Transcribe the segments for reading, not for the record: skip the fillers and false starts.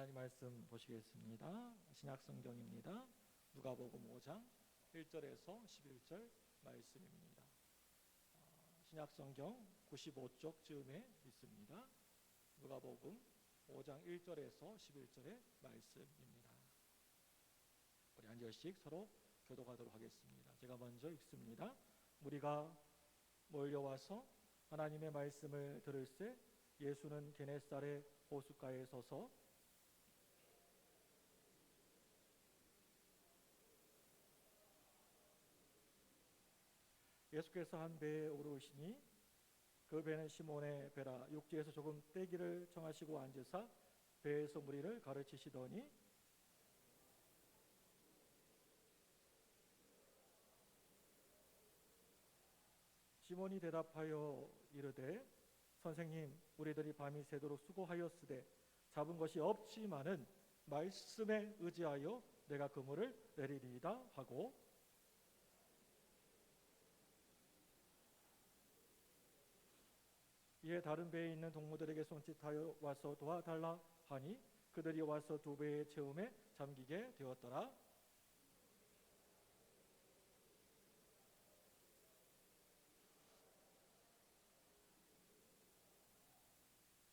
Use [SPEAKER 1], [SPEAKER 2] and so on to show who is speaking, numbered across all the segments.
[SPEAKER 1] 하나님 말씀 보시겠습니다. 신약 성경입니다. 누가복음 5장 1절에서 11절 말씀입니다. 신약 성경 95쪽 즈음에 있습니다. 누가복음 5장 1절에서 11절의 말씀입니다. 우리 한 절씩 서로 교독하도록 하겠습니다. 제가 먼저 읽습니다. 무리가 몰려와서 하나님의 말씀을 들을새 예수는 게네사렛 호숫가에 서서 예수께서 한 배에 오르시니 그 배는 시몬의 배라. 육지에서 조금 떼기를 청하시고 앉으사 배에서 무리를 가르치시더니 시몬이 대답하여 이르되 선생님, 우리들이 밤이 새도록 수고하였으되 잡은 것이 없지만은 말씀에 의지하여 내가 그물을 내리리이다 하고 이에 다른 배에 있는 동무들에게 손짓하여 와서 도와달라 하니 그들이 와서 두 배의 채움에 잠기게 되었더라.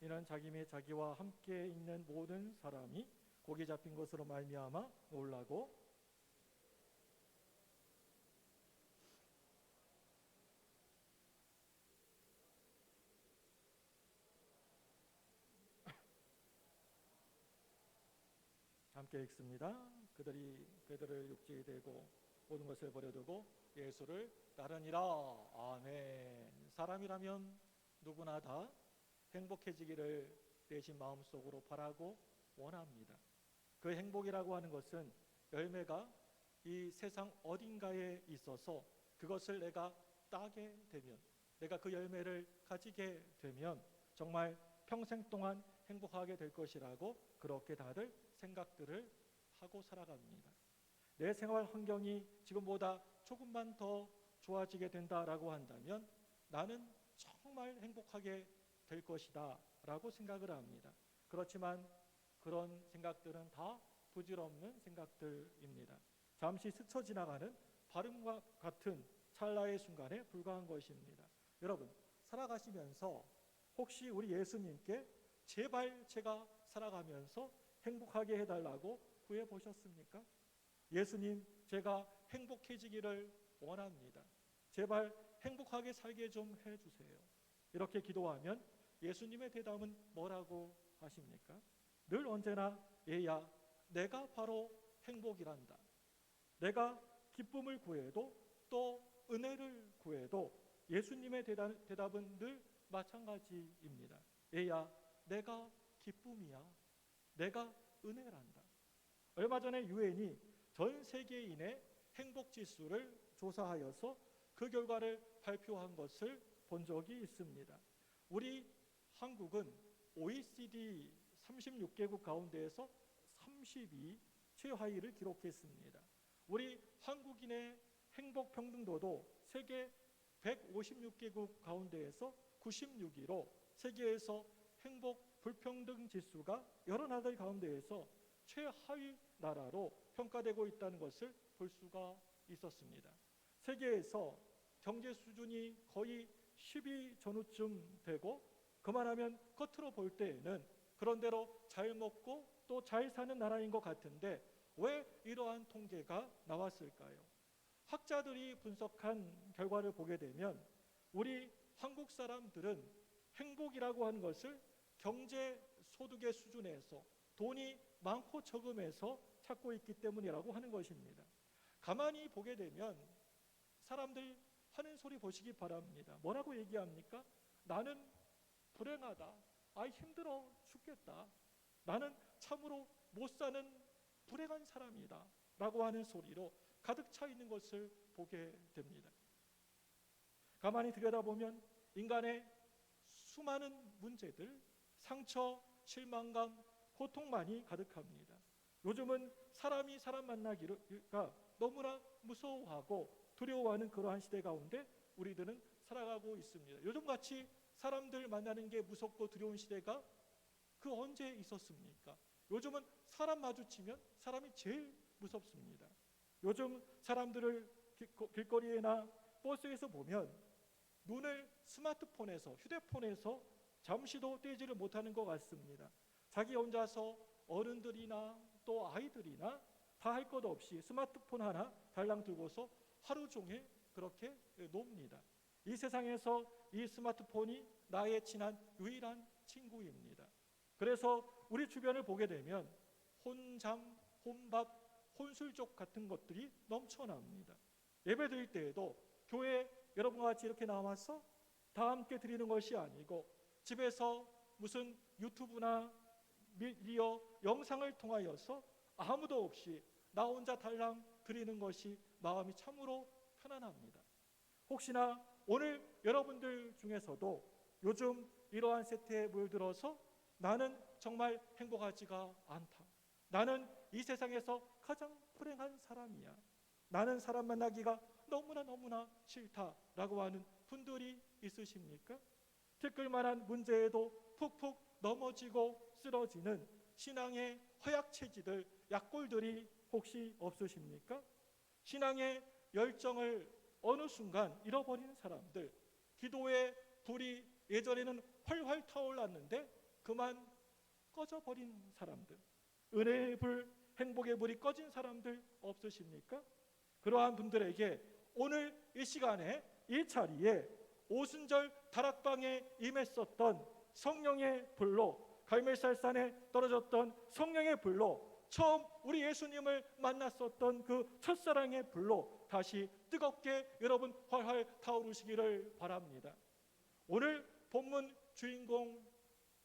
[SPEAKER 1] 이는 자기 및 자기와 함께 있는 모든 사람이 고기 잡힌 것으로 말미암아 놀라고 함께 읽습니다. 그들이 그들을 육지에 대고 모든 것을 버려두고 예수를 따르니라. 아멘. 사람이라면 누구나 다 행복해지기를 내심 마음속으로 바라고 원합니다. 그 행복이라고 하는 것은 열매가 이 세상 어딘가에 있어서 그것을 내가 따게 되면, 내가 그 열매를 가지게 되면 정말 평생 동안 행복하게 될 것이라고 그렇게 다들 생각들을 하고 살아갑니다. 내 생활 환경이 지금보다 조금만 더 좋아지게 된다라고 한다면 나는 정말 행복하게 될 것이다 라고 생각을 합니다. 그렇지만 그런 생각들은 다 부질없는 생각들입니다. 잠시 스쳐 지나가는 바람과 같은 찰나의 순간에 불과한 것입니다. 여러분, 살아가시면서 혹시 우리 예수님께 제발 제가 살아가면서 행복하게 해달라고 구해보셨습니까? 예수님, 제가 행복해지기를 원합니다. 제발 행복하게 살게 좀 해주세요. 이렇게 기도하면 예수님의 대답은 뭐라고 하십니까? 늘 언제나 얘야, 내가 바로 행복이란다. 내가 기쁨을 구해도 또 은혜를 구해도 예수님의 대답은 늘 마찬가지입니다. 얘야, 내가 기쁨이야. 내가 은혜란다. 얼마 전에 유엔이 전 세계인의 행복 지수를 조사하여서 그 결과를 발표한 것을 본 적이 있습니다. 우리 한국은 OECD 36개국 가운데에서 32 최하위를 기록했습니다. 우리 한국인의 행복 평등도도 세계 156개국 가운데에서 96위로 세계에서 행복 불평등 지수가 여러 나라들 가운데에서 최하위 나라로 평가되고 있다는 것을 볼 수가 있었습니다. 세계에서 경제 수준이 거의 10위 전후쯤 되고 그만하면 겉으로 볼 때에는 그런대로 잘 먹고 또 잘 사는 나라인 것 같은데 왜 이러한 통계가 나왔을까요? 학자들이 분석한 결과를 보게 되면 우리 한국 사람들은 행복이라고 하는 것을 경제 소득의 수준에서 돈이 많고 적음에서 찾고 있기 때문이라고 하는 것입니다. 가만히 보게 되면 사람들 하는 소리 보시기 바랍니다. 뭐라고 얘기합니까? 나는 불행하다. 힘들어 죽겠다. 나는 참으로 못 사는 불행한 사람이다. 라고 하는 소리로 가득 차 있는 것을 보게 됩니다. 가만히 들여다보면 인간의 수많은 문제들, 상처, 실망감, 고통만이 가득합니다. 요즘은 사람이 사람 만나기가 너무나 무서워하고 두려워하는 그러한 시대 가운데 우리들은 살아가고 있습니다. 요즘같이 사람들 만나는 게 무섭고 두려운 시대가 그 언제 있었습니까? 요즘은 사람 마주치면 사람이 제일 무섭습니다. 요즘 사람들을 길거리에나 버스에서 보면 눈을 스마트폰에서, 휴대폰에서 잠시도 떼지를 못하는 것 같습니다. 자기 혼자서 어른들이나 또 아이들이나 다 할 것 없이 스마트폰 하나 달랑 들고서 하루 종일 그렇게 놉니다. 이 세상에서 이 스마트폰이 나의 친한 유일한 친구입니다. 그래서 우리 주변을 보게 되면 혼잠, 혼밥, 혼술족 같은 것들이 넘쳐납니다. 예배 드릴 때에도 교회 여러분과 같이 이렇게 나와서 다 함께 드리는 것이 아니고 집에서 무슨 유튜브나 미디어 영상을 통하여서 아무도 없이 나 혼자 달랑 드리는 것이 마음이 참으로 편안합니다. 혹시나 오늘 여러분들 중에서도 요즘 이러한 세태에 물들어서 나는 정말 행복하지가 않다, 나는 이 세상에서 가장 불행한 사람이야, 나는 사람 만나기가 너무나 싫다라고 하는 분들이 있으십니까? 티끌만한 문제에도 푹푹 넘어지고 쓰러지는 신앙의 허약체지들, 약골들이 혹시 없으십니까? 신앙의 열정을 어느 순간 잃어버리는 사람들, 기도의 불이 예전에는 활활 타올랐는데 그만 꺼져버린 사람들, 은혜의 불, 행복의 불이 꺼진 사람들 없으십니까? 그러한 분들에게 오늘 이 시간에 이 자리에 오순절 다락방에 임했었던 성령의 불로, 갈멜살산에 떨어졌던 성령의 불로, 처음 우리 예수님을 만났었던 그 첫사랑의 불로 다시 뜨겁게 여러분 활활 타오르시기를 바랍니다. 오늘 본문 주인공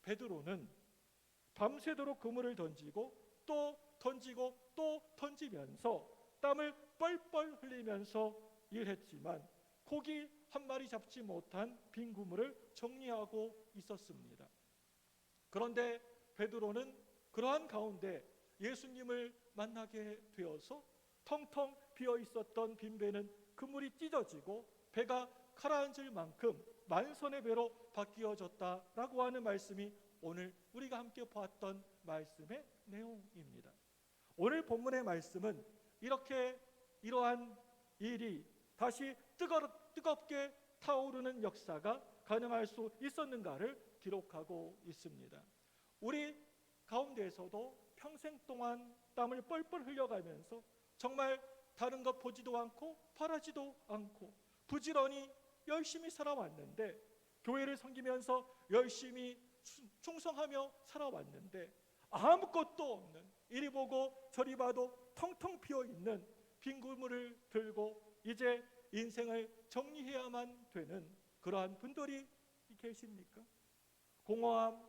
[SPEAKER 1] 베드로는 밤새도록 그물을 던지고 또 던지고 또 던지면서 땀을 뻘뻘 흘리면서 일했지만 고기 한 마리 잡지 못한 빈 그물을 정리하고 있었습니다. 그런데 베드로는 그러한 가운데 예수님을 만나게 되어서 텅텅 비어 있었던 빈배는 그물이 찢어지고 배가 가라앉을 만큼 만선의 배로 바뀌어졌다라고 하는 말씀이 오늘 우리가 함께 보았던 말씀의 내용입니다. 오늘 본문의 말씀은 이러한 일이 다시 뜨겁게 타오르는 역사가 가능할 수 있었는가를 기록하고 있습니다. 우리 가운데에서도 평생 동안 땀을 뻘뻘 흘려가면서 정말 다른 것 보지도 않고 바라지도 않고 부지런히 열심히 살아왔는데, 교회를 섬기면서 열심히 충성하며 살아왔는데 아무것도 없는, 이리 보고 저리 봐도 텅텅 비어있는 빈 그물을 들고 이제 인생을 정리해야만 되는 그러한 분들이 계십니까? 공허함,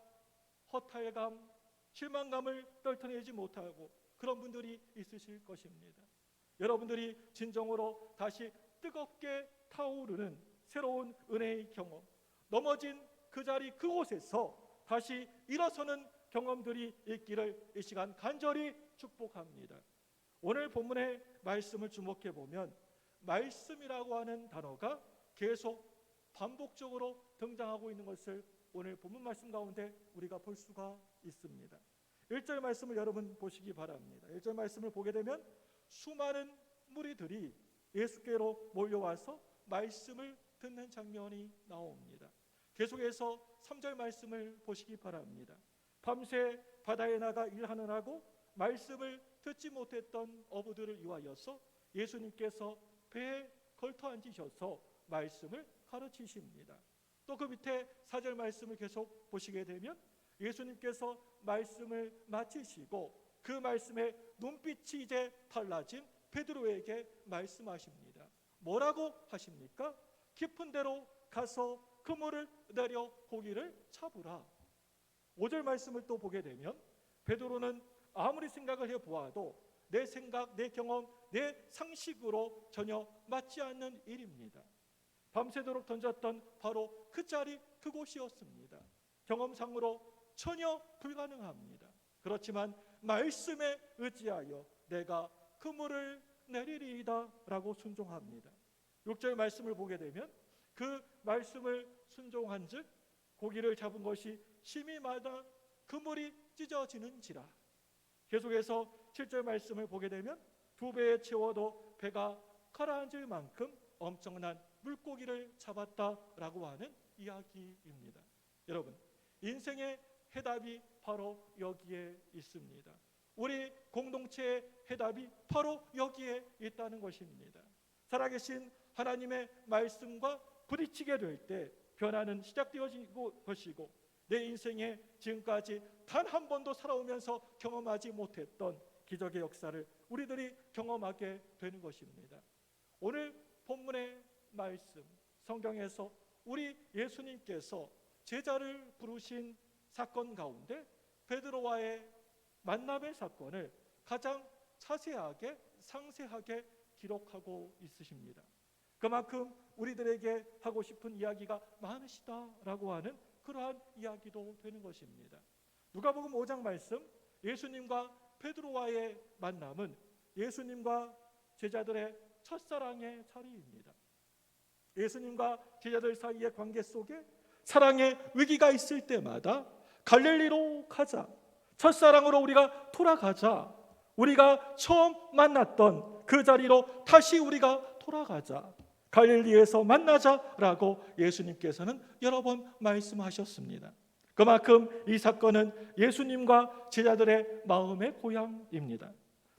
[SPEAKER 1] 허탈감, 실망감을 떨쳐내지 못하고 그런 분들이 있으실 것입니다. 여러분들이 진정으로 다시 뜨겁게 타오르는 새로운 은혜의 경험, 넘어진 그 자리 그곳에서 다시 일어서는 경험들이 있기를 이 시간 간절히 축복합니다. 오늘 본문의 말씀을 주목해 보면 말씀이라고 하는 단어가 계속 반복적으로 등장하고 있는 것을 오늘 본문 말씀 가운데 우리가 볼 수가 있습니다. 1절 말씀을 여러분 보시기 바랍니다. 1절 말씀을 보게 되면 수많은 무리들이 예수께로 몰려와서 말씀을 듣는 장면이 나옵니다. 계속해서 3절 말씀을 보시기 바랍니다. 밤새 바다에 나가 일하느라고 말씀을 듣지 못했던 어부들을 위하여서 예수님께서 배에 걸터 앉으셔서 말씀을 가르치십니다. 또 그 밑에 4절 말씀을 계속 보시게 되면 예수님께서 말씀을 마치시고 그 말씀에 눈빛이 이제 달라진 베드로에게 말씀하십니다. 뭐라고 하십니까? 깊은 데로 가서 그물을 내려 고기를 잡으라. 5절 말씀을 또 보게 되면 베드로는 아무리 생각을 해보아도 내 생각, 내 경험, 내 상식으로 전혀 맞지 않는 일입니다. 밤새도록 던졌던 바로 그 자리 그곳이었습니다. 경험상으로 전혀 불가능합니다. 그렇지만 말씀에 의지하여 내가 그물을 내리리이다 라고 순종합니다. 6절 말씀을 보게 되면 그 말씀을 순종한 즉 고기를 잡은 것이 심히마다 그물이 찢어지는지라. 계속해서 7절 말씀을 보게 되면 2배에 채워도 배가 가라앉을 만큼 엄청난 물고기를 잡았다라고 하는 이야기입니다. 여러분, 인생의 해답이 바로 여기에 있습니다. 우리 공동체의 해답이 바로 여기에 있다는 것입니다. 살아계신 하나님의 말씀과 부딪히게 될 때 변화는 시작되어지고 것이고, 내 인생에 지금까지 단 한 번도 살아오면서 경험하지 못했던 기적의 역사를 우리들이 경험하게 되는 것입니다. 오늘 본문의 말씀, 성경에서 우리 예수님께서 제자를 부르신 사건 가운데 베드로와의 만남의 사건을 가장 자세하게 상세하게 기록하고 있으십니다. 그만큼 우리들에게 하고 싶은 이야기가 많으시다라고 하는 그러한 이야기도 되는 것입니다. 누가복음 5장 말씀, 예수님과 베드로와의 만남은 예수님과 제자들의 첫사랑의 자리입니다. 예수님과 제자들 사이의 관계 속에 사랑의 위기가 있을 때마다 갈릴리로 가자, 첫사랑으로 우리가 돌아가자, 우리가 처음 만났던 그 자리로 다시 우리가 돌아가자, 갈릴리에서 만나자라고 예수님께서는 여러 번 말씀하셨습니다. 그만큼 이 사건은 예수님과 제자들의 마음의 고향입니다.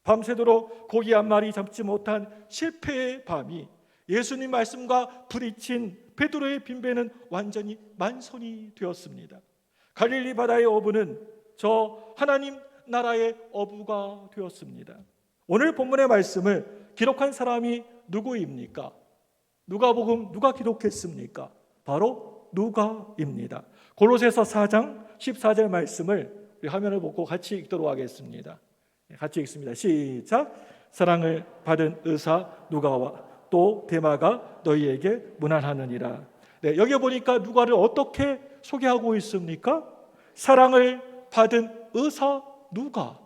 [SPEAKER 1] 밤새도록 고기 한 마리 잡지 못한 실패의 밤이 예수님 말씀과 부딪힌 베드로의 빈배는 완전히 만선이 되었습니다. 갈릴리 바다의 어부는 저 하나님 나라의 어부가 되었습니다. 오늘 본문의 말씀을 기록한 사람이 누구입니까? 누가복음 누가 기록했습니까? 바로 누가입니다. 골로새서 4장 14절 말씀을 우리 화면을 보고 같이 읽도록 하겠습니다. 같이 읽습니다. 시작. 사랑을 받은 의사 누가와 또 데마가 너희에게 문안하느니라. 네, 여기 보니까 누가를 어떻게 소개하고 있습니까? 사랑을 받은 의사 누가.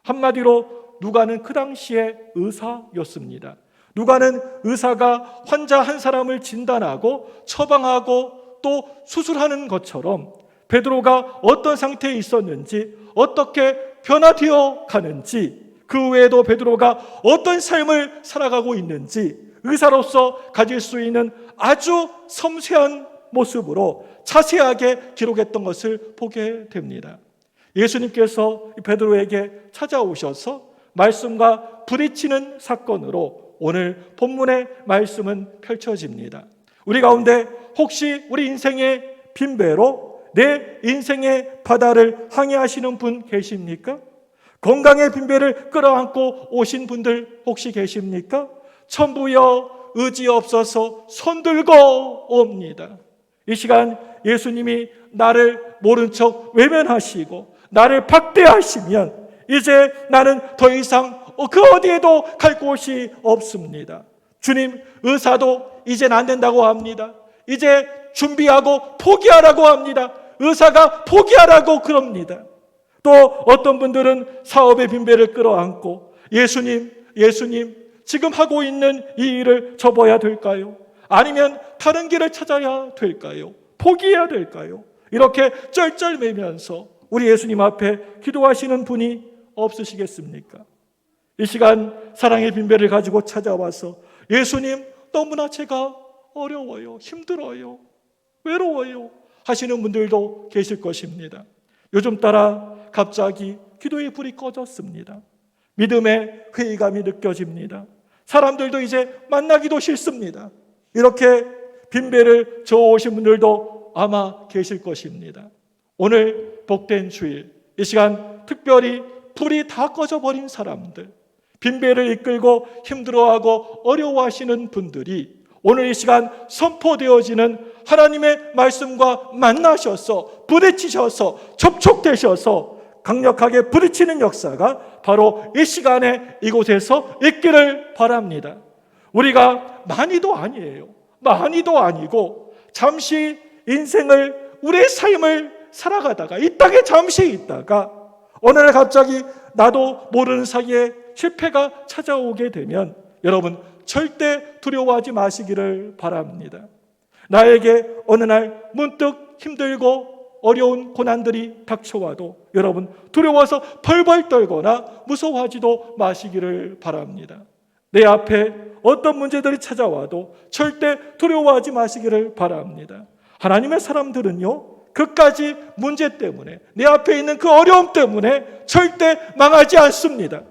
[SPEAKER 1] 한마디로 누가는 그 당시에 의사였습니다. 누가는 의사가 환자 한 사람을 진단하고 처방하고 또 수술하는 것처럼 베드로가 어떤 상태에 있었는지, 어떻게 변화되어 가는지, 그 외에도 베드로가 어떤 삶을 살아가고 있는지 의사로서 가질 수 있는 아주 섬세한 모습으로 자세하게 기록했던 것을 보게 됩니다. 예수님께서 베드로에게 찾아오셔서 말씀과 부딪히는 사건으로 오늘 본문의 말씀은 펼쳐집니다. 우리 가운데 혹시 우리 인생의 빈배로 내 인생의 바다를 항해하시는 분 계십니까? 건강의 빈배를 끌어안고 오신 분들 혹시 계십니까? 천부여 의지 없어서 손들고 옵니다. 이 시간 예수님이 나를 모른 척 외면하시고 나를 박대하시면 이제 나는 더 이상 그 어디에도 갈 곳이 없습니다. 주님, 의사도 이젠 안 된다고 합니다. 이제 준비하고 포기하라고 합니다. 의사가 포기하라고 그럽니다. 또 어떤 분들은 사업의 빈배를 끌어안고 예수님 지금 하고 있는 이 일을 접어야 될까요? 아니면 다른 길을 찾아야 될까요? 포기해야 될까요? 이렇게 쩔쩔매면서 우리 예수님 앞에 기도하시는 분이 없으시겠습니까? 이 시간 사랑의 빈배를 가지고 찾아와서 예수님, 너무나 제가 어려워요, 힘들어요, 외로워요 하시는 분들도 계실 것입니다. 요즘 따라 갑자기 기도의 불이 꺼졌습니다. 믿음의 회의감이 느껴집니다. 사람들도 이제 만나기도 싫습니다. 이렇게 빈배를 저어오신 분들도 아마 계실 것입니다. 오늘 복된 주일, 이 시간 특별히 불이 다 꺼져버린 사람들, 빈배를 이끌고 힘들어하고 어려워하시는 분들이 오늘 이 시간 선포되어지는 하나님의 말씀과 만나셔서 부딪히셔서 접촉되셔서 강력하게 부딪히는 역사가 바로 이 시간에 이곳에서 있기를 바랍니다. 우리가 많이도 아니고 잠시 인생을, 우리의 삶을 살아가다가 이 땅에 잠시 있다가 어느 날 갑자기 나도 모르는 사이에 실패가 찾아오게 되면 여러분 절대 두려워하지 마시기를 바랍니다. 나에게 어느 날 문득 힘들고 어려운 고난들이 닥쳐와도 여러분 두려워서 벌벌 떨거나 무서워하지도 마시기를 바랍니다. 내 앞에 어떤 문제들이 찾아와도 절대 두려워하지 마시기를 바랍니다. 하나님의 사람들은요, 그까지 문제 때문에, 내 앞에 있는 그 어려움 때문에 절대 망하지 않습니다.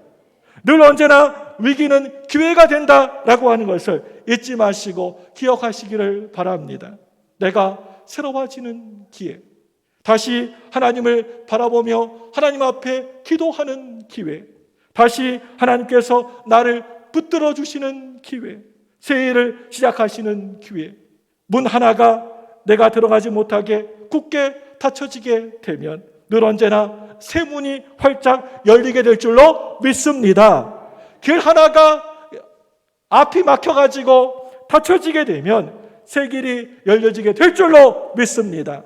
[SPEAKER 1] 늘 언제나 위기는 기회가 된다라고 하는 것을 잊지 마시고 기억하시기를 바랍니다. 내가 새로워지는 기회, 다시 하나님을 바라보며 하나님 앞에 기도하는 기회, 다시 하나님께서 나를 붙들어 주시는 기회, 새해를 시작하시는 기회, 문 하나가 내가 들어가지 못하게 굳게 닫혀지게 되면 늘 언제나 새 문이 활짝 열리게 될 줄로 믿습니다. 길 하나가 앞이 막혀가지고 닫혀지게 되면 새 길이 열려지게 될 줄로 믿습니다.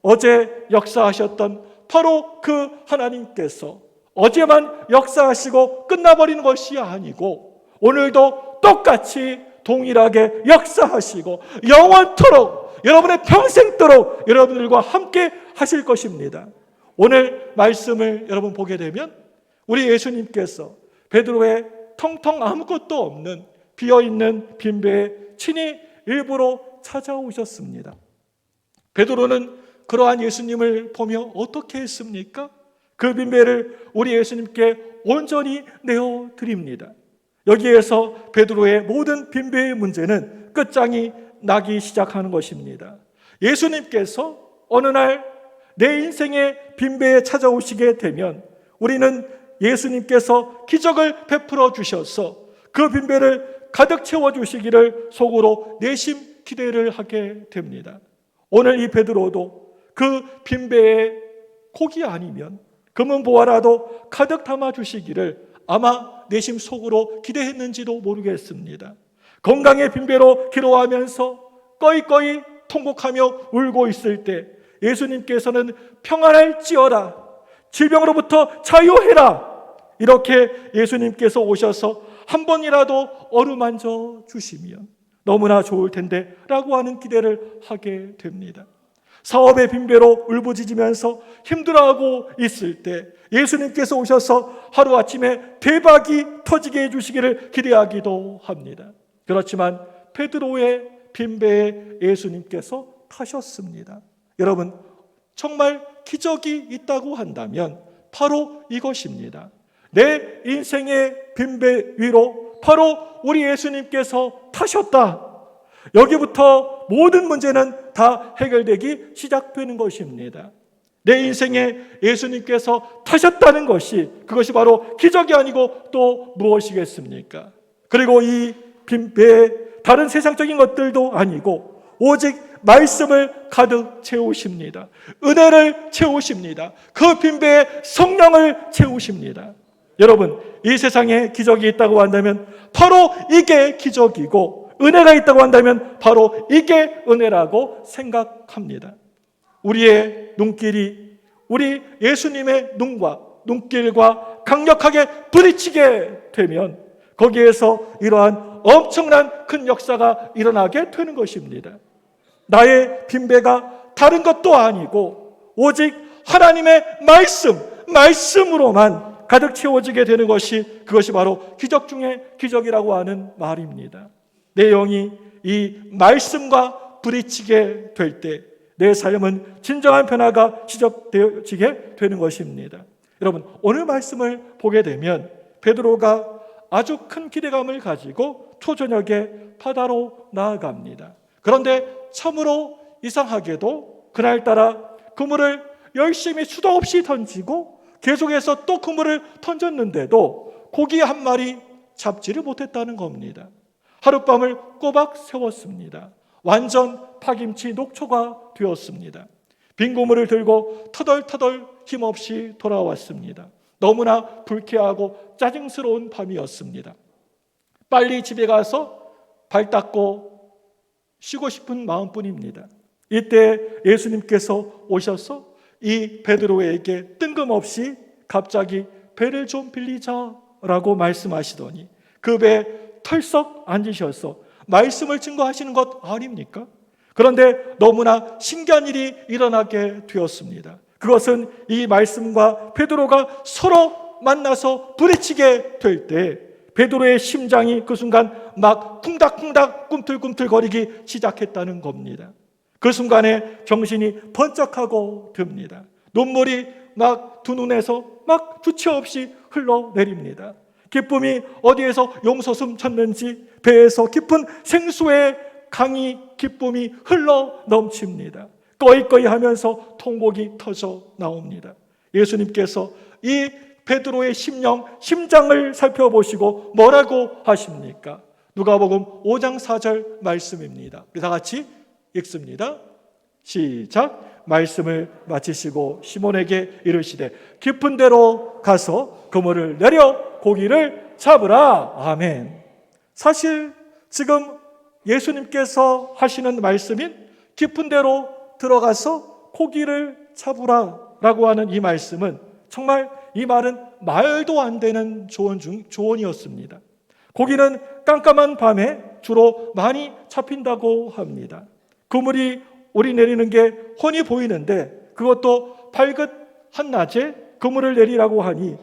[SPEAKER 1] 어제 역사하셨던 바로 그 하나님께서 어제만 역사하시고 끝나버리는 것이 아니고 오늘도 똑같이 동일하게 역사하시고 영원토록 여러분의 평생도록 여러분들과 함께 하실 것입니다. 오늘 말씀을 여러분 보게 되면 우리 예수님께서 베드로의 텅텅 아무것도 없는 비어있는 빈배에 친히 일부러 찾아오셨습니다. 베드로는 그러한 예수님을 보며 어떻게 했습니까? 그 빈배를 우리 예수님께 온전히 내어드립니다. 여기에서 베드로의 모든 빈배의 문제는 끝장이 나기 시작하는 것입니다. 예수님께서 어느 날 내 인생의 빈배에 찾아오시게 되면 우리는 예수님께서 기적을 베풀어 주셔서 그 빈배를 가득 채워주시기를 속으로 내심 기대를 하게 됩니다. 오늘 이 베드로도 그 빈배에 고기 아니면 금은 보화라도 가득 담아주시기를 아마 내심 속으로 기대했는지도 모르겠습니다. 건강의 빈배로 기도하면서 꺼이꺼이 통곡하며 울고 있을 때 예수님께서는 평안할지어다, 질병으로부터 자유해라, 이렇게 예수님께서 오셔서 한 번이라도 어루만져 주시면 너무나 좋을 텐데 라고 하는 기대를 하게 됩니다. 사업의 빈배로 울부짖으면서 힘들어하고 있을 때 예수님께서 오셔서 하루아침에 대박이 터지게 해주시기를 기대하기도 합니다. 그렇지만 베드로의 빈배에 예수님께서 타셨습니다. 여러분, 정말 기적이 있다고 한다면 바로 이것입니다. 내 인생의 빈배 위로 바로 우리 예수님께서 타셨다. 여기부터 모든 문제는 다 해결되기 시작되는 것입니다. 내 인생에 예수님께서 타셨다는 것이, 그것이 바로 기적이 아니고 또 무엇이겠습니까? 그리고 이 빈배에 다른 세상적인 것들도 아니고 오직 말씀을 가득 채우십니다. 은혜를 채우십니다. 그 빈배에 성령을 채우십니다. 여러분, 이 세상에 기적이 있다고 한다면 바로 이게 기적이고, 은혜가 있다고 한다면 바로 이게 은혜라고 생각합니다. 우리의 눈길이 우리 예수님의 눈길과 강력하게 부딪히게 되면 거기에서 이러한 엄청난 큰 역사가 일어나게 되는 것입니다. 나의 빈배가 다른 것도 아니고 오직 하나님의 말씀으로만 가득 채워지게 되는 것이, 그것이 바로 기적 중에 기적이라고 하는 말입니다. 내 영이 이 말씀과 부딪히게 될 때 내 삶은 진정한 변화가 시작되어지게 되는 것입니다. 여러분, 오늘 말씀을 보게 되면 베드로가 아주 큰 기대감을 가지고 초저녁에 바다로 나아갑니다. 그런데 참으로 이상하게도 그날따라 그물을 열심히 수도 없이 던지고 계속해서 또 그물을 던졌는데도 고기 한 마리 잡지를 못했다는 겁니다. 하룻밤을 꼬박 세웠습니다. 완전 파김치 녹초가 되었습니다. 빈 고물을 들고 터덜터덜 힘없이 돌아왔습니다. 너무나 불쾌하고 짜증스러운 밤이었습니다. 빨리 집에 가서 발 닦고 쉬고 싶은 마음뿐입니다. 이때 예수님께서 오셔서 이 베드로에게 뜬금없이 갑자기 배를 좀 빌리자라고 말씀하시더니 그 배에 털썩 앉으셔서 말씀을 증거하시는 것 아닙니까? 그런데 너무나 신기한 일이 일어나게 되었습니다. 그것은 이 말씀과 베드로가 서로 만나서 부딪히게 될 때 베드로의 심장이 그 순간 막 쿵닥쿵닥 꿈틀꿈틀거리기 시작했다는 겁니다. 그 순간에 정신이 번쩍하고 듭니다. 눈물이 막 두 눈에서 막 주체 없이 흘러내립니다. 기쁨이 어디에서 용솟음 쳤는지 배에서 깊은 생수의 강이 기쁨이 흘러 넘칩니다. 꺼이꺼이 하면서 통곡이 터져 나옵니다. 예수님께서 이 베드로의 심장을 살펴보시고 뭐라고 하십니까? 누가복음 5장 4절 말씀입니다. 우리 다 같이 읽습니다. 시작. 말씀을 마치시고 시몬에게 이르시되 깊은 데로 가서 그물을 내려 고기를 잡으라. 아멘. 사실 지금 예수님께서 하시는 말씀인 깊은 데로 들어가서 고기를 잡으라 라고 하는 이 말씀은 정말 이 말은 말도 안 되는 조언이었습니다. 고기는 깜깜한 밤에 주로 많이 잡힌다고 합니다. 그물이 오리내리는 게 훤히 보이는데 그것도 밝은 한낮에 그물을 내리라고 하니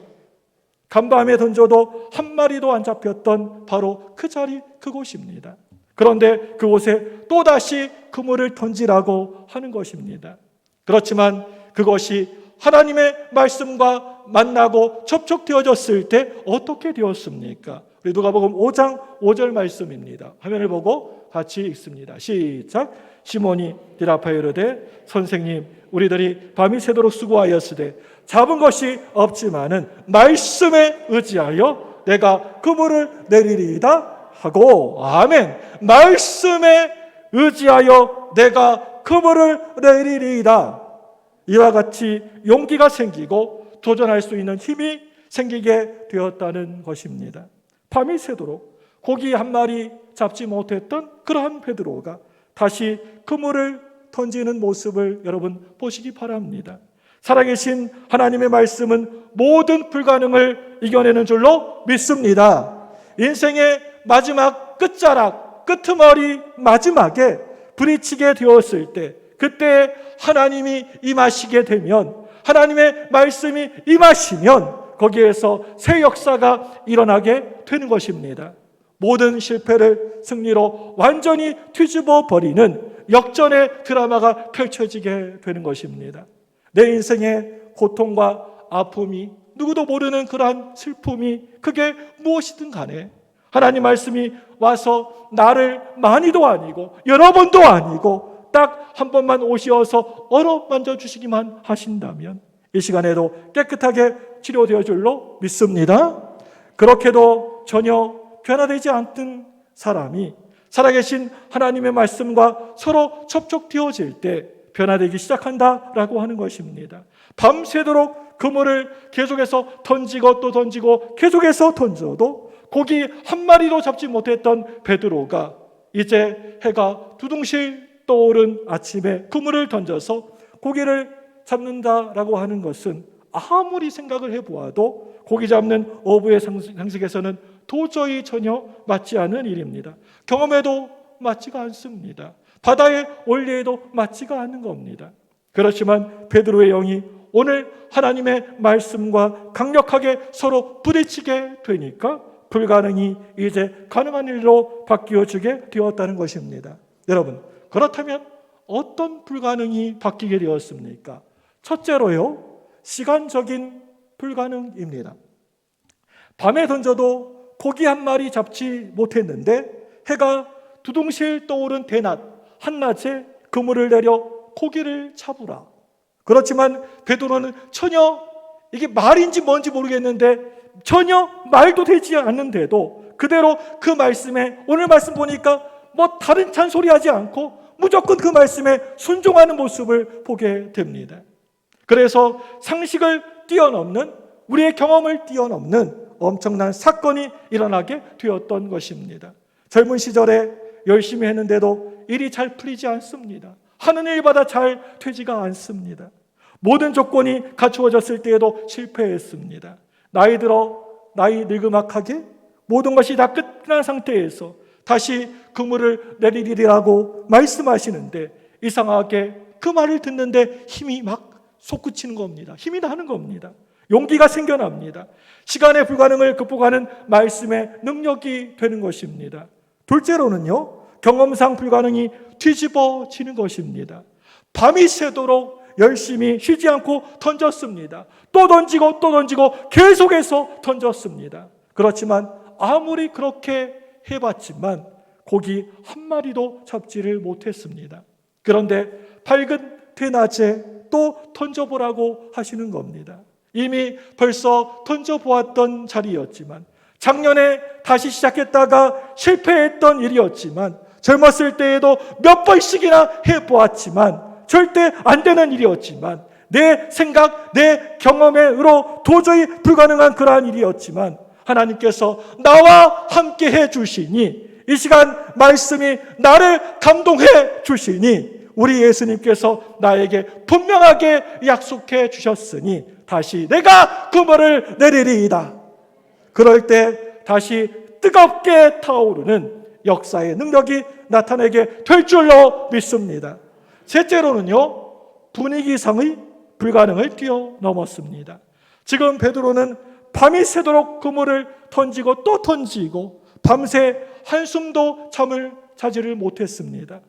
[SPEAKER 1] 간밤에 던져도 한 마리도 안 잡혔던 바로 그 자리 그곳입니다. 그런데 그곳에 또다시 그물을 던지라고 하는 것입니다. 그렇지만 그것이 하나님의 말씀과 만나고 접촉되어졌을 때 어떻게 되었습니까? 우리 누가복음 5장 5절 말씀입니다. 화면을 보고 같이 읽습니다. 시작. 시몬이 대답하여 이르되 선생님 우리들이 밤이 새도록 수고하였으되 잡은 것이 없지만은 말씀에 의지하여 내가 그물을 내리리이다 하고 아멘. 말씀에 의지하여 내가 그물을 내리리이다. 이와 같이 용기가 생기고 도전할 수 있는 힘이 생기게 되었다는 것입니다. 밤이 새도록 고기 한 마리 잡지 못했던 그러한 베드로가 다시 그물을 던지는 모습을 여러분 보시기 바랍니다. 살아계신 하나님의 말씀은 모든 불가능을 이겨내는 줄로 믿습니다. 인생의 마지막 끝자락, 끄트머리 마지막에 부딪히게 되었을 때 그때 하나님이 임하시게 되면 하나님의 말씀이 임하시면 거기에서 새 역사가 일어나게 되는 것입니다. 모든 실패를 승리로 완전히 뒤집어 버리는 역전의 드라마가 펼쳐지게 되는 것입니다. 내 인생의 고통과 아픔이 누구도 모르는 그러한 슬픔이 그게 무엇이든 간에 하나님 말씀이 와서 나를 많이도 아니고 여러 번도 아니고 딱 한 번만 오셔서 어루만져 주시기만 하신다면 이 시간에도 깨끗하게 치료되어 줄로 믿습니다. 그렇게도 전혀 변화되지 않던 사람이 살아계신 하나님의 말씀과 서로 접촉되어질 때 변화되기 시작한다라고 하는 것입니다. 밤새도록 그물을 계속해서 던지고 또 던지고 계속해서 던져도 고기 한 마리도 잡지 못했던 베드로가 이제 해가 두둥실 떠오른 아침에 그물을 던져서 고기를 잡는다라고 하는 것은 아무리 생각을 해보아도 고기 잡는 어부의 상식에서는 도저히 전혀 맞지 않은 일입니다. 경험에도 맞지가 않습니다. 바다의 원리에도 맞지가 않는 겁니다. 그렇지만 베드로의 영이 오늘 하나님의 말씀과 강력하게 서로 부딪히게 되니까 불가능이 이제 가능한 일로 바뀌어지게 되었다는 것입니다. 여러분, 그렇다면 어떤 불가능이 바뀌게 되었습니까? 첫째로요, 시간적인 불가능입니다. 밤에 던져도 고기 한 마리 잡지 못했는데 해가 두둥실 떠오른 대낮 한낮에 그물을 내려 고기를 잡으라. 그렇지만 베드로는 전혀 이게 말인지 뭔지 모르겠는데 전혀 말도 되지 않는데도 그대로 그 말씀에 오늘 말씀 보니까 뭐 다른 잔소리 하지 않고 무조건 그 말씀에 순종하는 모습을 보게 됩니다. 그래서 상식을 뛰어넘는 우리의 경험을 뛰어넘는 엄청난 사건이 일어나게 되었던 것입니다. 젊은 시절에 열심히 했는데도 일이 잘 풀리지 않습니다. 하는 일마다 잘 되지가 않습니다. 모든 조건이 갖추어졌을 때에도 실패했습니다. 나이 늙음악하게 모든 것이 다 끝난 상태에서 다시 그물을 내리리라고 말씀하시는데 이상하게 그 말을 듣는데 힘이 막 솟구치는 겁니다. 힘이 나는 겁니다. 용기가 생겨납니다. 시간의 불가능을 극복하는 말씀의 능력이 되는 것입니다. 둘째로는요, 경험상 불가능이 뒤집어지는 것입니다. 밤이 새도록 열심히 쉬지 않고 던졌습니다. 또 던지고 또 던지고 계속해서 던졌습니다. 그렇지만 아무리 그렇게 해봤지만 고기 한 마리도 잡지를 못했습니다. 그런데 밝은 대낮에 또 던져보라고 하시는 겁니다. 이미 벌써 던져보았던 자리였지만, 작년에 다시 시작했다가 실패했던 일이었지만, 젊었을 때에도 몇 번씩이나 해보았지만 절대 안 되는 일이었지만, 내 생각, 내 경험으로 도저히 불가능한 그러한 일이었지만 하나님께서 나와 함께 해주시니, 이 시간 말씀이 나를 감동해 주시니, 우리 예수님께서 나에게 분명하게 약속해 주셨으니 다시 내가 그물을 내리리이다. 그럴 때 다시 뜨겁게 타오르는 역사의 능력이 나타나게 될 줄로 믿습니다. 셋째로는요, 분위기상의 불가능을 뛰어넘었습니다. 지금 베드로는 밤이 새도록 그물을 던지고 또 던지고 밤새 한숨도 잠을 자지를 못했습니다.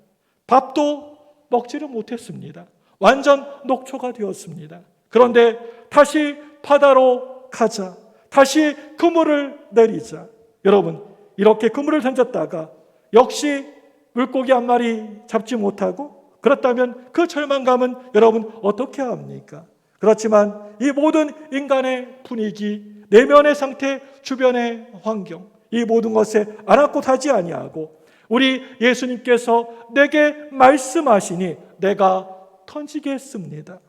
[SPEAKER 1] 밥도 먹지를 못했습니다. 완전 녹초가 되었습니다. 그런데 다시 바다로 가자, 다시 그물을 내리자. 여러분, 이렇게 그물을 던졌다가 역시 물고기 한 마리 잡지 못하고, 그렇다면 그 절망감은 여러분 어떻게 합니까? 그렇지만 이 모든 인간의 분위기, 내면의 상태, 주변의 환경, 이 모든 것에 아랑곳하지 아니하고 우리 예수님께서 내게 말씀하시니 내가 던지겠습니다.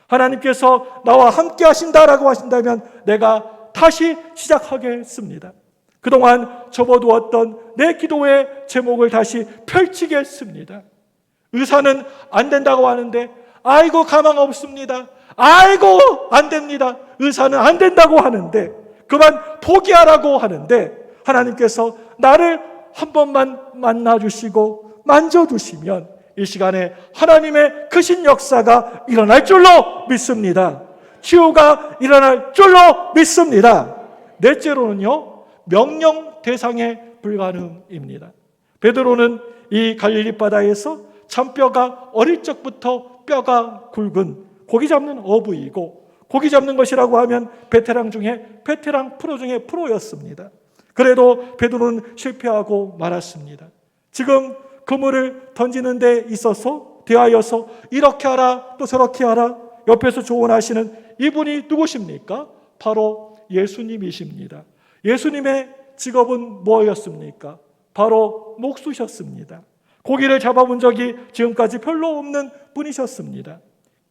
[SPEAKER 1] 하나님께서 나와 함께 하신다라고 하신다면 내가 다시 시작하겠습니다. 그동안 접어두었던 내 기도의 제목을 다시 펼치겠습니다. 의사는 안 된다고 하는데 아이고 가망 없습니다. 아이고 안 됩니다. 의사는 안 된다고 하는데, 그만 포기하라고 하는데, 하나님께서 나를 한 번만 만나주시고 만져주시면 이 시간에 하나님의 크신 역사가 일어날 줄로 믿습니다. 치유가 일어날 줄로 믿습니다. 넷째로는요, 명령 대상의 불가능입니다. 베드로는 이 갈릴리 바다에서 잔뼈가 어릴 적부터 뼈가 굵은 고기 잡는 어부이고, 고기 잡는 것이라고 하면 베테랑 중에 베테랑, 프로 중에 프로였습니다. 그래도 베드로는 실패하고 말았습니다. 지금 그물을 던지는 데 있어서 대하여서 이렇게 하라 또 저렇게 하라 옆에서 조언하시는 이분이 누구십니까? 바로 예수님이십니다. 예수님의 직업은 뭐였습니까? 바로 목수셨습니다. 고기를 잡아본 적이 지금까지 별로 없는 분이셨습니다.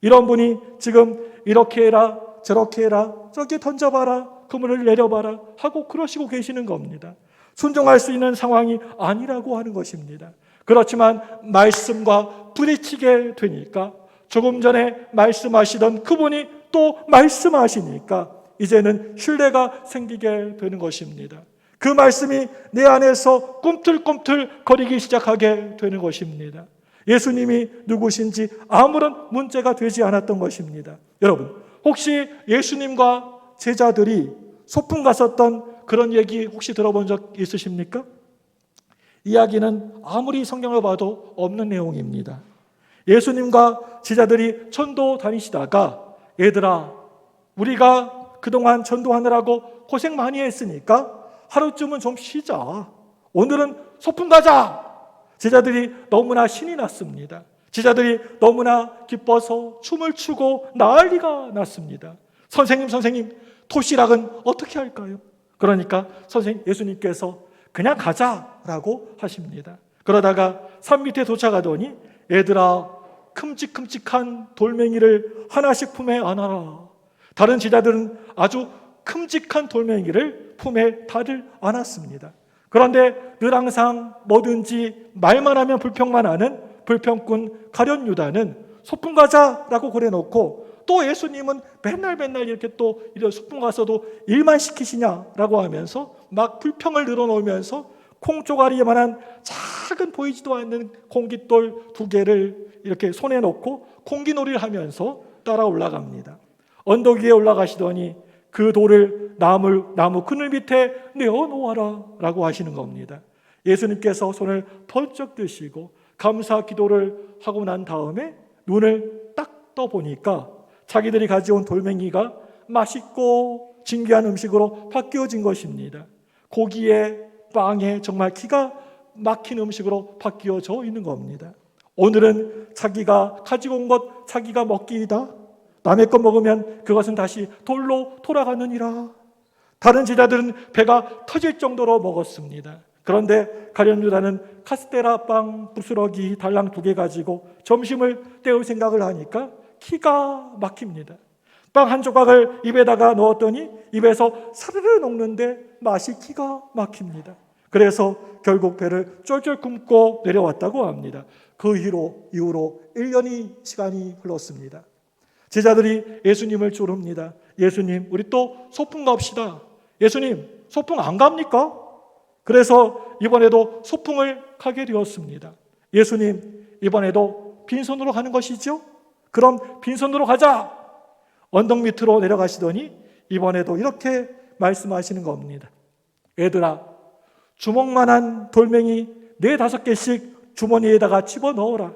[SPEAKER 1] 이런 분이 지금 이렇게 해라 저렇게 해라 저기 던져봐라 그물을 내려봐라 하고 그러시고 계시는 겁니다. 순종할 수 있는 상황이 아니라고 하는 것입니다. 그렇지만 말씀과 부딪히게 되니까, 조금 전에 말씀하시던 그분이 또 말씀하시니까 이제는 신뢰가 생기게 되는 것입니다. 그 말씀이 내 안에서 꿈틀꿈틀 거리기 시작하게 되는 것입니다. 예수님이 누구신지 아무런 문제가 되지 않았던 것입니다. 여러분, 혹시 예수님과 제자들이 소풍 갔었던 그런 얘기 혹시 들어본 적 있으십니까? 이야기는 아무리 성경을 봐도 없는 내용입니다. 예수님과 제자들이 전도 다니시다가, 얘들아, 우리가 그동안 전도하느라고 고생 많이 했으니까 하루쯤은 좀 쉬자. 오늘은 소풍 가자. 제자들이 너무나 신이 났습니다. 제자들이 너무나 기뻐서 춤을 추고 난리가 났습니다. 선생님, 도시락은 어떻게 할까요? 그러니까 예수님께서 그냥 가자라고 하십니다. 그러다가 산 밑에 도착하더니, 얘들아, 큼직큼직한 돌멩이를 하나씩 품에 안아라. 다른 제자들은 아주 큼직한 돌멩이를 품에 다들 안았습니다. 그런데 늘 항상 뭐든지 말만 하면 불평만 하는 불평꾼 가룟 유다는 소풍 가자라고 그래놓고, 또 예수님은 맨날 이렇게 또 이런 소풍 가서도 일만 시키시냐라고 하면서 막 불평을 늘어놓으면서 콩 쪼가리만한 작은 보이지도 않는 공깃돌 2개를 이렇게 손에 놓고 공기놀이를 하면서 따라 올라갑니다. 언덕 위에 올라가시더니 그 돌을 나무 그늘 밑에 내어놓아라 라고 하시는 겁니다. 예수님께서 손을 번쩍 드시고 감사 기도를 하고 난 다음에 눈을 딱 떠보니까 자기들이 가져온 돌멩이가 맛있고 진귀한 음식으로 바뀌어진 것입니다. 고기에 빵에 정말 기가 막힌 음식으로 바뀌어져 있는 겁니다. 오늘은 자기가 가지고 온 것 자기가 먹기이다. 남의 것 먹으면 그것은 다시 돌로 돌아가느니라. 다른 제자들은 배가 터질 정도로 먹었습니다. 그런데 가룟 유다는 카스테라 빵 부스러기 달랑 2개 가지고 점심을 때울 생각을 하니까 기가 막힙니다. 빵 한 조각을 입에다가 넣었더니 입에서 사르르 녹는데 맛이 기가 막힙니다. 그래서 결국 배를 쫄쫄 굶고 내려왔다고 합니다. 그 이후로 1년이 시간이 흘렀습니다. 제자들이 예수님을 조릅니다. 예수님, 우리 또 소풍 갑시다. 예수님, 소풍 안 갑니까? 그래서 이번에도 소풍을 가게 되었습니다. 예수님, 이번에도 빈손으로 가는 것이죠? 그럼 빈손으로 가자. 언덕 밑으로 내려가시더니 이번에도 이렇게 말씀하시는 겁니다. 얘들아, 주먹만한 돌멩이 4-5개씩 주머니에다가 집어넣어라.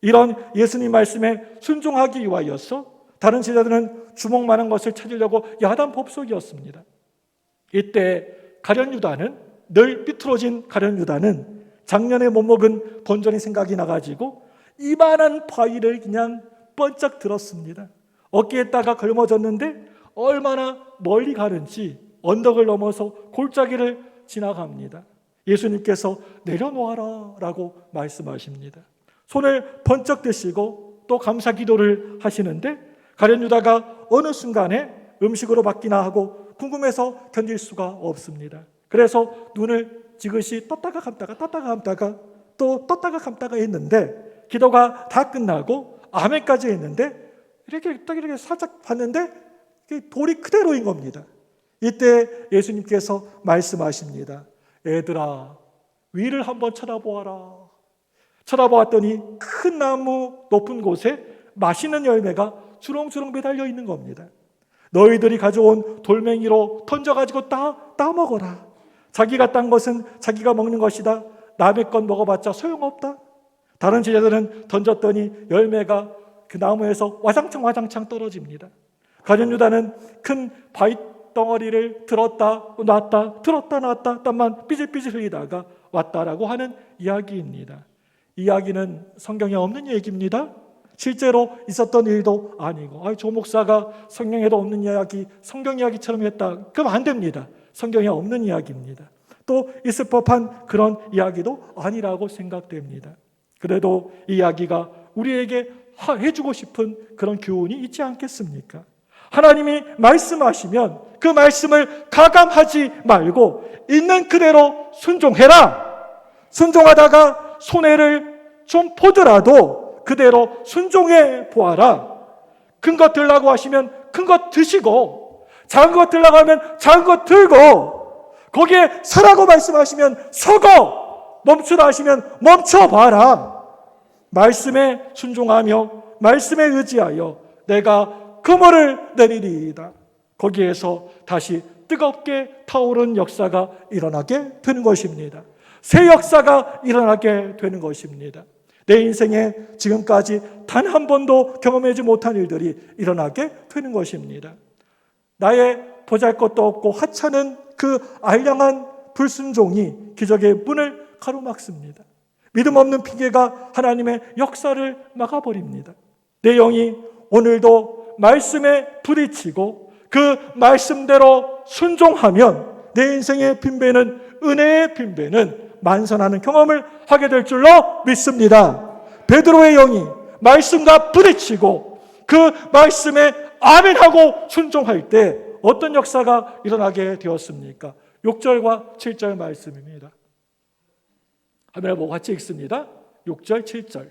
[SPEAKER 1] 이런 예수님 말씀에 순종하기 위하여서 다른 제자들은 주먹만한 것을 찾으려고 야단법석이었습니다. 이때 가룟 유다는, 늘 삐뚤어진 가룟 유다는 작년에 못 먹은 본전이 생각이 나가지고 이만한 바위를 그냥 번쩍 들었습니다. 어깨에다가 걸머졌는데 얼마나 멀리 가는지 언덕을 넘어서 골짜기를 지나갑니다. 예수님께서 내려놓아라 라고 말씀하십니다. 손을 번쩍 드시고 또 감사 기도를 하시는데 가룟 유다가 어느 순간에 음식으로 바뀌나 하고 궁금해서 견딜 수가 없습니다. 그래서 눈을 지그시 떴다가 감다가 또 떴다가 감다가 했는데 기도가 다 끝나고 아멘까지 했는데 이렇게 살짝 봤는데 돌이 그대로인 겁니다. 이때 예수님께서 말씀하십니다. 애들아, 위를 한번 쳐다보아라. 쳐다보았더니 큰 나무 높은 곳에 맛있는 열매가 주렁주렁 매달려 있는 겁니다. 너희들이 가져온 돌멩이로 던져가지고 따먹어라. 자기가 딴 것은 자기가 먹는 것이다. 남의 건 먹어봤자 소용없다. 다른 제자들은 던졌더니 열매가 그 나무에서 와장창 떨어집니다. 가룟 유다는 큰 바위 덩어리를 들었다 놨다 땀만 삐질삐질 흘리다가 왔다라고 하는 이야기입니다. 이야기는 성경에 없는 얘기입니다. 실제로 있었던 일도 아니고 조 목사가 성경에도 없는 이야기 성경 이야기처럼 했다. 그럼 안 됩니다. 성경에 없는 이야기입니다. 또 있을 법한 그런 이야기도 아니라고 생각됩니다. 그래도 이 이야기가 우리에게 해주고 싶은 그런 교훈이 있지 않겠습니까? 하나님이 말씀하시면 그 말씀을 가감하지 말고 있는 그대로 순종해라. 순종하다가 손해를 좀 보더라도 그대로 순종해 보아라. 큰 것 들라고 하시면 큰 것 드시고 작은 것 들라고 하면 작은 것 들고 거기에 서라고 말씀하시면 서고 멈추라 하시면 멈춰봐라. 말씀에 순종하며 말씀에 의지하여 내가 그물을 내리리이다. 거기에서 다시 뜨겁게 타오른 역사가 일어나게 되는 것입니다. 새 역사가 일어나게 되는 것입니다. 내 인생에 지금까지 단 한 번도 경험하지 못한 일들이 일어나게 되는 것입니다. 나의 보잘것도 없고 하찮은 그 알량한 불순종이 기적의 문을 가로막습니다. 믿음 없는 핑계가 하나님의 역사를 막아버립니다. 내 영이 오늘도 말씀에 부딪히고 그 말씀대로 순종하면 내 인생의 빈배는 은혜의 빈배는 만선하는 경험을 하게 될 줄로 믿습니다. 베드로의 영이 말씀과 부딪히고 그 말씀에 아멘하고 순종할 때 어떤 역사가 일어나게 되었습니까? 6절과 7절 말씀입니다. 화면을 보고 같이 읽습니다. 6절, 7절.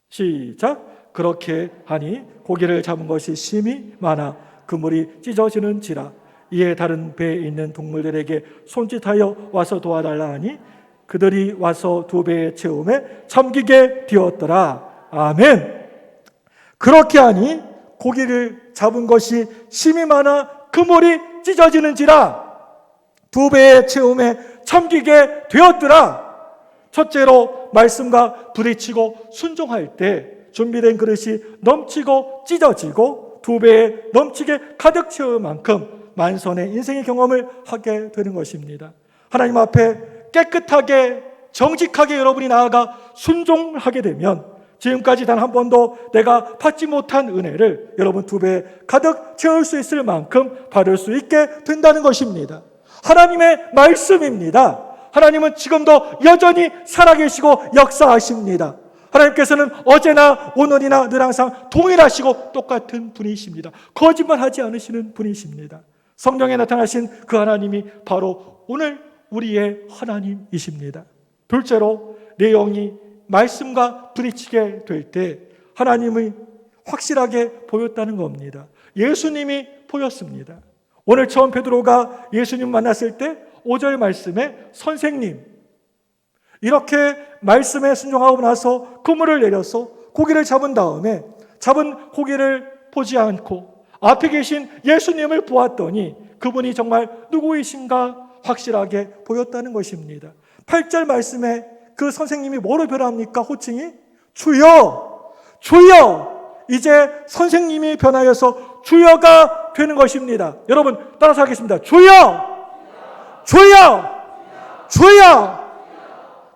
[SPEAKER 1] 시작. 그렇게 하니 고기를 잡은 것이 심히 많아 그물이 찢어지는지라 이에 다른 배에 있는 동물들에게 손짓하여 와서 도와달라 하니 그들이 와서 두 배의 체험에 잠기게 되었더라. 아멘. 그렇게 하니 고기를 잡은 것이 심이 많아 그물이 찢어지는지라 두 배의 체험에 잠기게 되었더라. 첫째로 말씀과 부딪히고 순종할 때 준비된 그릇이 넘치고 찢어지고 두 배에 넘치게 가득 채울 만큼 만선의 인생의 경험을 하게 되는 것입니다. 하나님 앞에 깨끗하게 정직하게 여러분이 나아가 순종하게 되면 지금까지 단 한 번도 내가 받지 못한 은혜를 여러분 두 배에 가득 채울 수 있을 만큼 받을 수 있게 된다는 것입니다. 하나님의 말씀입니다. 하나님은 지금도 여전히 살아계시고 역사하십니다. 하나님께서는 어제나 오늘이나 늘 항상 동일하시고 똑같은 분이십니다. 거짓말하지 않으시는 분이십니다. 성령에 나타나신 그 하나님이 바로 오늘 우리의 하나님이십니다. 둘째로 내 영이 말씀과 부딪히게 될 때 하나님이 확실하게 보였다는 겁니다. 예수님이 보였습니다. 오늘 처음 베드로가 예수님 만났을 때 5절 말씀에 선생님, 이렇게 말씀에 순종하고 나서 그물을 내려서 고기를 잡은 다음에 잡은 고기를 보지 않고 앞에 계신 예수님을 보았더니 그분이 정말 누구이신가 확실하게 보였다는 것입니다. 8절 말씀에 그 선생님이 뭐로 변합니까? 호칭이 주여, 주여. 이제 선생님이 변하여서 주여가 되는 것입니다. 여러분 따라서 하겠습니다. 주여, 주여, 주여.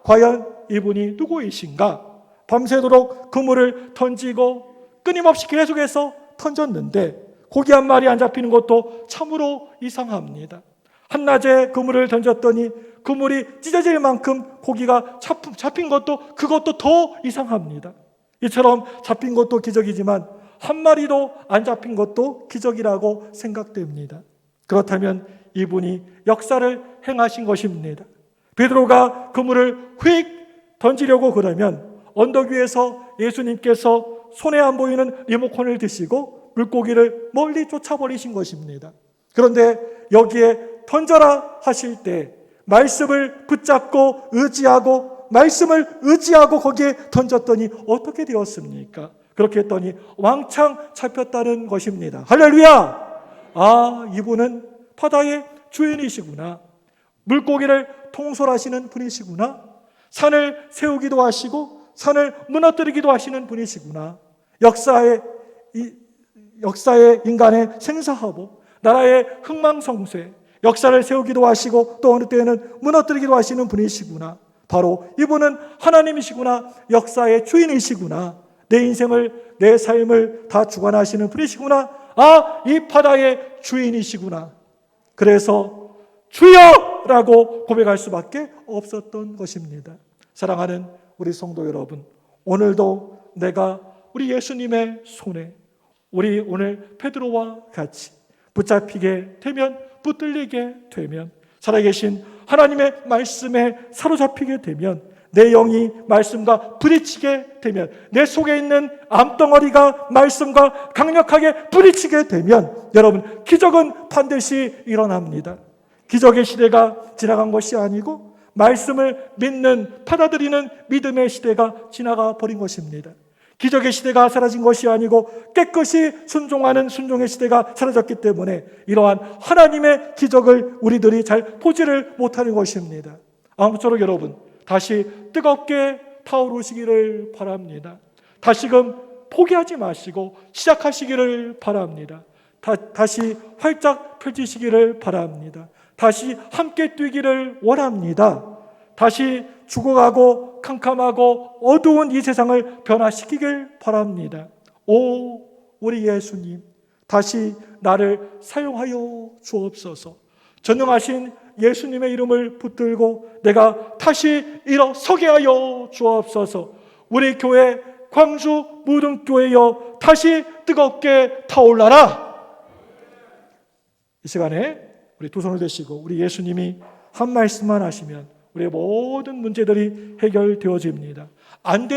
[SPEAKER 1] 과연 이분이 누구이신가? 밤새도록 그물을 던지고 끊임없이 계속해서 던졌는데 고기 한 마리 안 잡히는 것도 참으로 이상합니다. 한낮에 그물을 던졌더니 그물이 찢어질 만큼 고기가 잡힌 것도 그것도 더 이상합니다. 이처럼 잡힌 것도 기적이지만 한 마리도 안 잡힌 것도 기적이라고 생각됩니다. 그렇다면 이분이 역사를 행하신 것입니다. 베드로가 그물을 휙 던지려고 그러면 언덕 위에서 예수님께서 손에 안 보이는 리모컨을 드시고 물고기를 멀리 쫓아버리신 것입니다. 그런데 여기에 던져라 하실 때 말씀을 붙잡고 의지하고 말씀을 의지하고 거기에 던졌더니 어떻게 되었습니까? 그렇게 했더니 왕창 잡혔다는 것입니다. 할렐루야! 아, 이분은 바다의 주인이시구나. 물고기를 통솔하시는 분이시구나. 산을 세우기도 하시고 산을 무너뜨리기도 하시는 분이시구나. 역사의 인간의 생사하고 나라의 흥망성쇠, 역사를 세우기도 하시고 또 어느 때에는 무너뜨리기도 하시는 분이시구나. 바로 이분은 하나님이시구나. 역사의 주인이시구나. 내 인생을, 내 삶을 다 주관하시는 분이시구나. 아, 이 바다의 주인이시구나. 그래서 주여라고 고백할 수밖에 없었던 것입니다. 사랑하는 우리 성도 여러분, 오늘도 내가 우리 예수님의 손에 우리 오늘 베드로와 같이 붙잡히게 되면, 붙들리게 되면, 살아계신 하나님의 말씀에 사로잡히게 되면, 내 영이 말씀과 부딪히게 되면, 내 속에 있는 암덩어리가 말씀과 강력하게 부딪히게 되면 여러분, 기적은 반드시 일어납니다. 기적의 시대가 지나간 것이 아니고 말씀을 믿는, 받아들이는 믿음의 시대가 지나가 버린 것입니다. 기적의 시대가 사라진 것이 아니고 깨끗이 순종하는 순종의 시대가 사라졌기 때문에 이러한 하나님의 기적을 우리들이 잘 보지를 못하는 것입니다. 아무쪼록 여러분, 다시 뜨겁게 타오르시기를 바랍니다. 다시금 포기하지 마시고 시작하시기를 바랍니다. 다시 활짝 펼치시기를 바랍니다. 다시 함께 뛰기를 원합니다. 다시 죽어가고 캄캄하고 어두운 이 세상을 변화시키길 바랍니다. 오, 우리 예수님, 다시 나를 사용하여 주옵소서. 전능하신 예수님의 이름을 붙들고 내가 다시 일어서게 하여 주옵소서. 우리 교회 광주 무등교회여 다시 뜨겁게 타올라라. 이 시간에 우리 두 손을 대시고 우리 예수님이 한 말씀만 하시면 우리의 모든 문제들이 해결되어집니다. 안